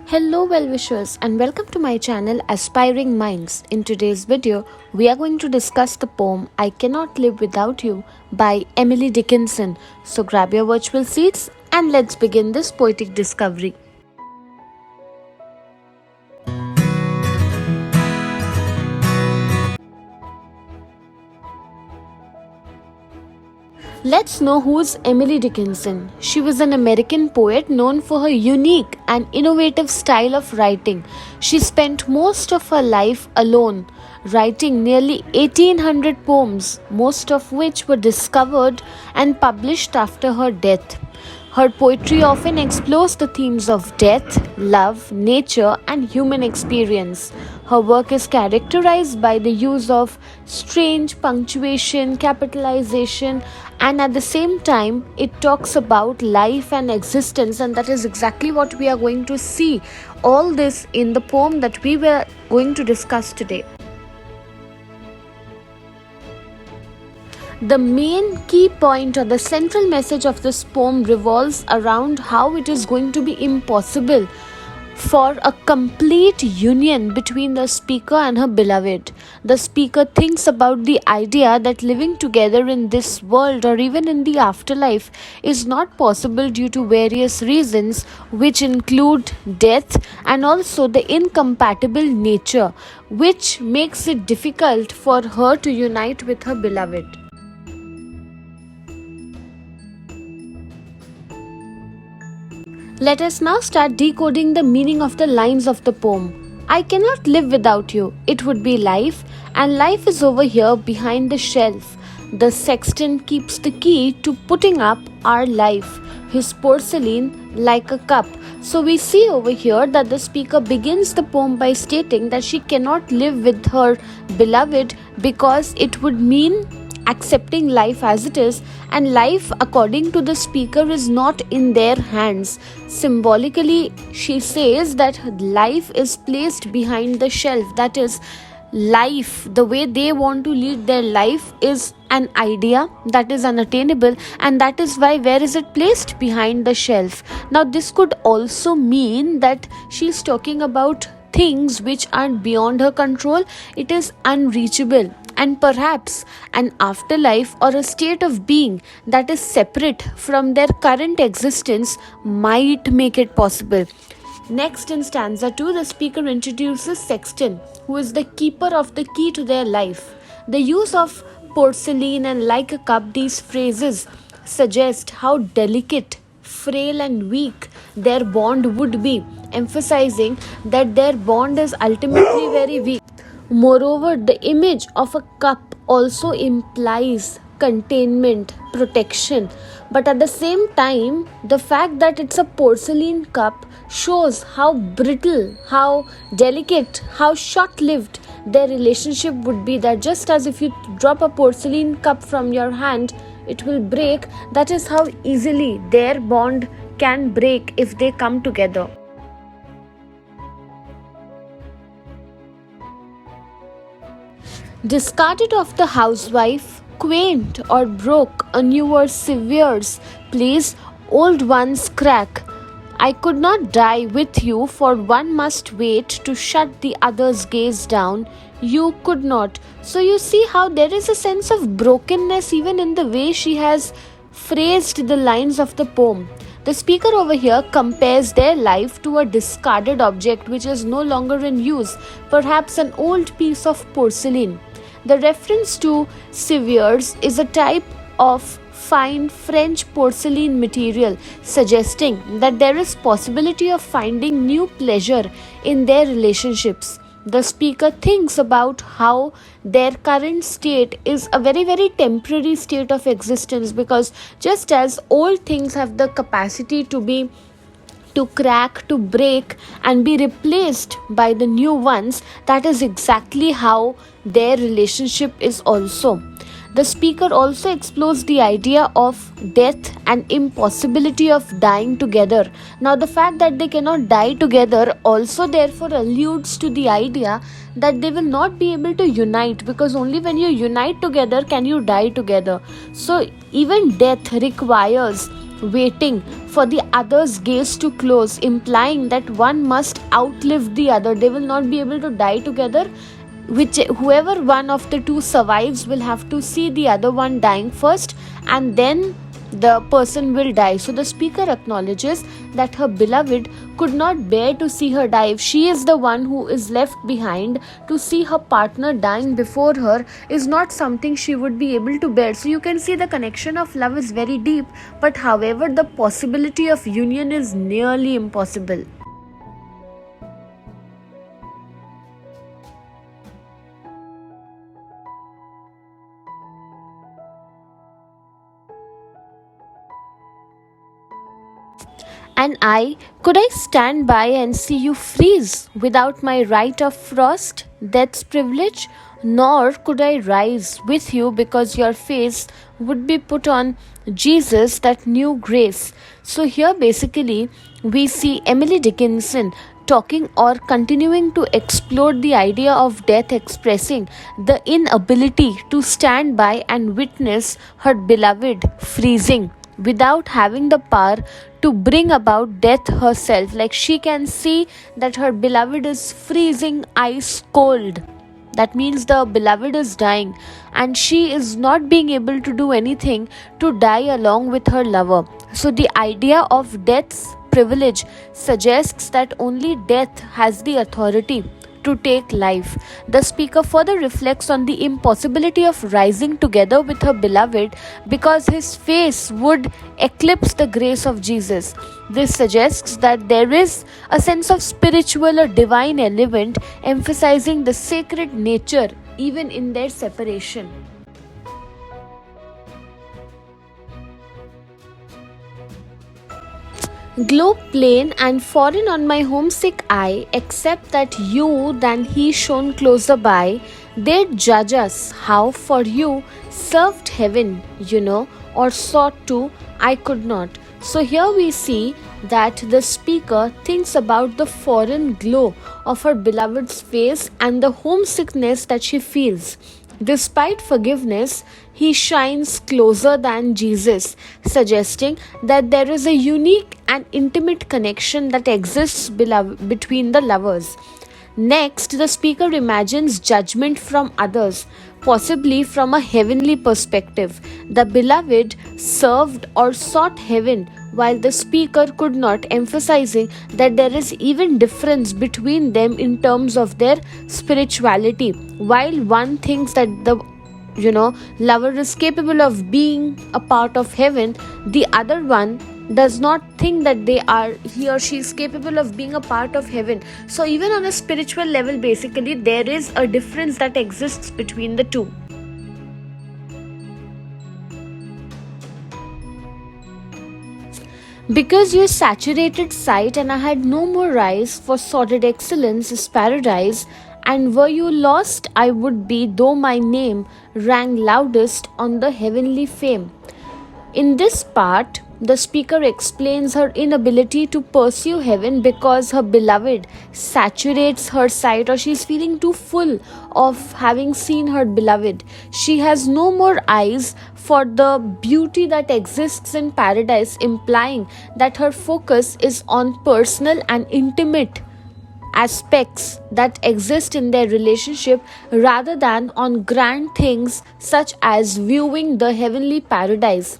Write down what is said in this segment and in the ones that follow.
Hello well-wishers and welcome to my channel Aspiring Minds. In today's video, we are going to discuss the poem I Cannot Live Without You by Emily Dickinson. So grab your virtual seats and let's begin this poetic discovery. Let's know who's Emily Dickinson. She was an American poet known for her unique and innovative style of writing. She spent most of her life alone, writing nearly 1800 poems, most of which were discovered and published after her death. Her poetry often explores the themes of death, love, nature, and human experience. Her work is characterized by the use of strange punctuation, capitalization, and at the same time, it talks about life and existence, and that is exactly what we are going to see. All this in the poem that we were going to discuss today. The main key point or the central message of this poem revolves around how it is going to be impossible for a complete union between the speaker and her beloved. The speaker thinks about the idea that living together in this world or even in the afterlife is not possible due to various reasons, which include death and also the incompatible nature, which makes it difficult for her to unite with her beloved. Let us now start decoding the meaning of the lines of the poem. I cannot live without you. It would be life, and life is over here behind the shelf. The sexton keeps the key to putting up our life, his porcelain like a cup. So we see over here that the speaker begins the poem by stating that she cannot live with her beloved because it would mean accepting life as it is, and life according to the speaker is not in their hands. Symbolically, she says that life is placed behind the shelf. That is, life, the way they want to lead their life, is an idea that is unattainable, and that is why where is it placed? Behind the shelf. Now this could also mean that she's talking about things which are beyond her control. It is unreachable, and perhaps an afterlife or a state of being that is separate from their current existence might make it possible. Next, in stanza 2, the speaker introduces sexton, who is the keeper of the key to their life. The use of porcelain and like a cup, these phrases suggest how delicate, frail and weak their bond would be, emphasizing that their bond is ultimately very weak. Moreover, the image of a cup also implies containment, protection, but at the same time, the fact that it's a porcelain cup shows how brittle, how delicate, how short-lived their relationship would be. That just as if you drop a porcelain cup from your hand, it will break. That is how easily their bond can break if they come together. Discarded of the housewife, quaint or broke, a newer severes, please, old ones crack. I could not die with you, for one must wait to shut the other's gaze down. You could not. So you see how there is a sense of brokenness even in the way she has phrased the lines of the poem. The speaker over here compares their life to a discarded object which is no longer in use, perhaps an old piece of porcelain. The reference to severes is a type of fine French porcelain material, suggesting that there is possibility of finding new pleasure in their relationships. The speaker thinks about how their current state is a very, very temporary state of existence, because just as old things have the capacity to crack, to break, and be replaced by the new ones, that is exactly how their relationship is also. The speaker also explores the idea of death and impossibility of dying together. Now, the fact that they cannot die together also therefore alludes to the idea that they will not be able to unite, because only when you unite together can you die together. So, even death requires waiting for the other's gaze to close, implying that one must outlive the other. They will not be able to die together. Whoever one of the two survives will have to see the other one dying first, and then the person will die. So the speaker acknowledges that her beloved could not bear to see her die. If she is the one who is left behind, to see her partner dying before her is not something she would be able to bear. So you can see the connection of love is very deep, but however the possibility of union is nearly impossible. And could I stand by and see you freeze without my right of frost, death's privilege? Nor could I rise with you because your face would be put on Jesus, that new grace. So here basically we see Emily Dickinson talking or continuing to explore the idea of death, expressing the inability to stand by and witness her beloved freezing without having the power to bring about death herself. Like she can see that her beloved is freezing ice cold. That means the beloved is dying, and she is not being able to do anything to die along with her lover. So the idea of death's privilege suggests that only death has the authority to take life. The speaker further reflects on the impossibility of rising together with her beloved because his face would eclipse the grace of Jesus. This suggests that there is a sense of spiritual or divine element, emphasizing the sacred nature even in their separation. Glow plain and foreign on my homesick eye, except that you than he shone closer by. They'd judge us how for you served heaven, or sought to, I could not. So here we see that the speaker thinks about the foreign glow of her beloved's face and the homesickness that she feels. Despite forgiveness, he shines closer than Jesus, suggesting that there is a unique and intimate connection that exists between the lovers. Next, the speaker imagines judgment from others, possibly from a heavenly perspective. The beloved served or sought heaven, while the speaker could not, emphasizing that there is even difference between them in terms of their spirituality. While one thinks that the lover is capable of being a part of heaven, the other one does not think that he or she is capable of being a part of heaven. So even on a spiritual level, basically there is a difference that exists between the two. Because you saturated sight and I had no more eyes, for sordid excellence is paradise, and were you lost I would be, though my name rang loudest on the heavenly fame. In this part, the speaker explains her inability to pursue heaven because her beloved saturates her sight, or she is feeling too full of having seen her beloved. She has no more eyes for the beauty that exists in paradise, implying that her focus is on personal and intimate aspects that exist in their relationship rather than on grand things such as viewing the heavenly paradise.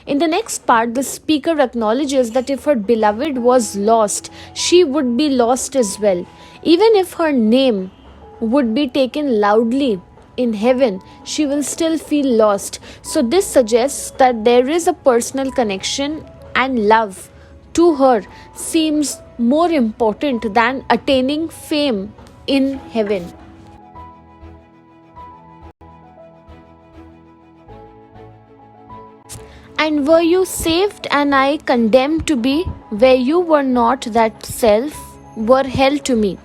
In the next part, the speaker acknowledges that if her beloved was lost, she would be lost as well. Even if her name would be taken loudly in heaven, she will still feel lost. So this suggests that there is a personal connection, and love to her seems more important than attaining fame in heaven. And were you saved and I condemned to be, where you were not, that self were hell to me.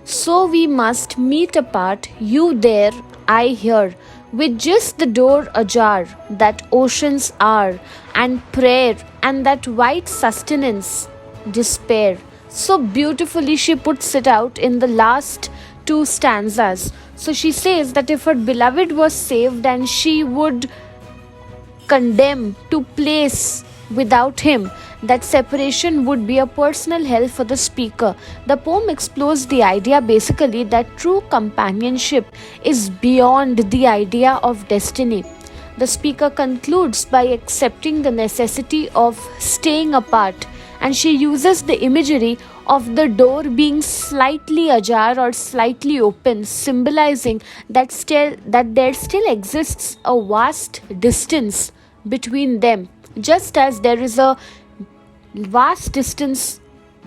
So we must meet apart, you there, I here, with just the door ajar, that oceans are, and prayer, and that white sustenance, despair. So beautifully she puts it out in the last two stanzas. So she says that if her beloved was saved, and she would condemn to place Without him, that separation would be a personal hell for the speaker. The poem explores the idea basically that true companionship is beyond the idea of destiny. The speaker concludes by accepting the necessity of staying apart, and she uses the imagery of the door being slightly ajar or slightly open, symbolizing that there still exists a vast distance between them, just as there is a vast distance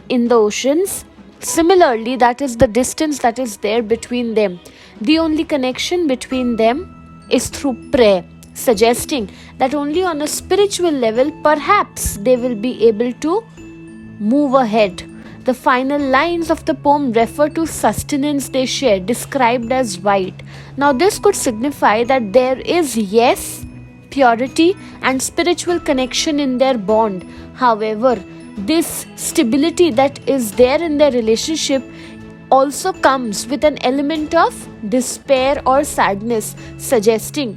in the oceans. Similarly, that is the distance that is there between them. The only connection between them is through prayer, suggesting that only on a spiritual level perhaps they will be able to move ahead. The final lines of the poem refer to sustenance they share, described as white. Now, this could signify that there is, yes, purity and spiritual connection in their bond. However, this stability that is there in their relationship also comes with an element of despair or sadness, suggesting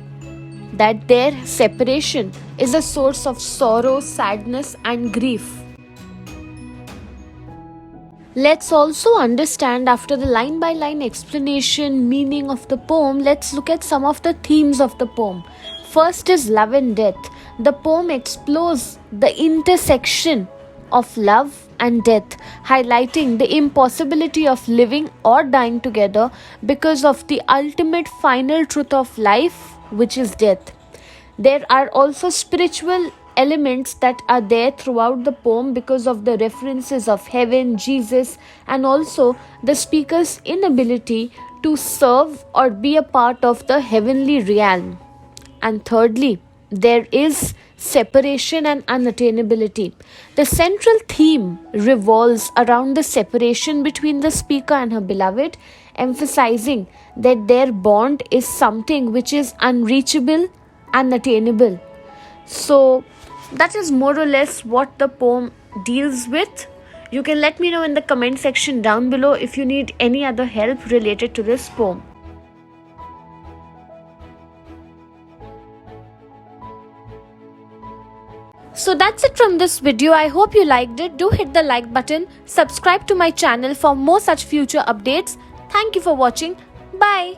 that their separation is a source of sorrow, sadness, and grief. Let's also understand, after the line by line explanation meaning of the poem, let's look at some of the themes of the poem. First is love and death. The poem explores the intersection of love and death, highlighting the impossibility of living or dying together because of the ultimate final truth of life, which is death. There are also spiritual elements that are there throughout the poem because of the references of heaven, Jesus, and also the speaker's inability to serve or be a part of the heavenly realm. And thirdly, there is separation and unattainability. The central theme revolves around the separation between the speaker and her beloved, emphasizing that their bond is something which is unreachable, unattainable. So that is more or less what the poem deals with. You can let me know in the comment section down below if you need any other help related to this poem. So that's it from this video. I hope you liked it. Do hit the like button. Subscribe to my channel for more such future updates. Thank you for watching. Bye.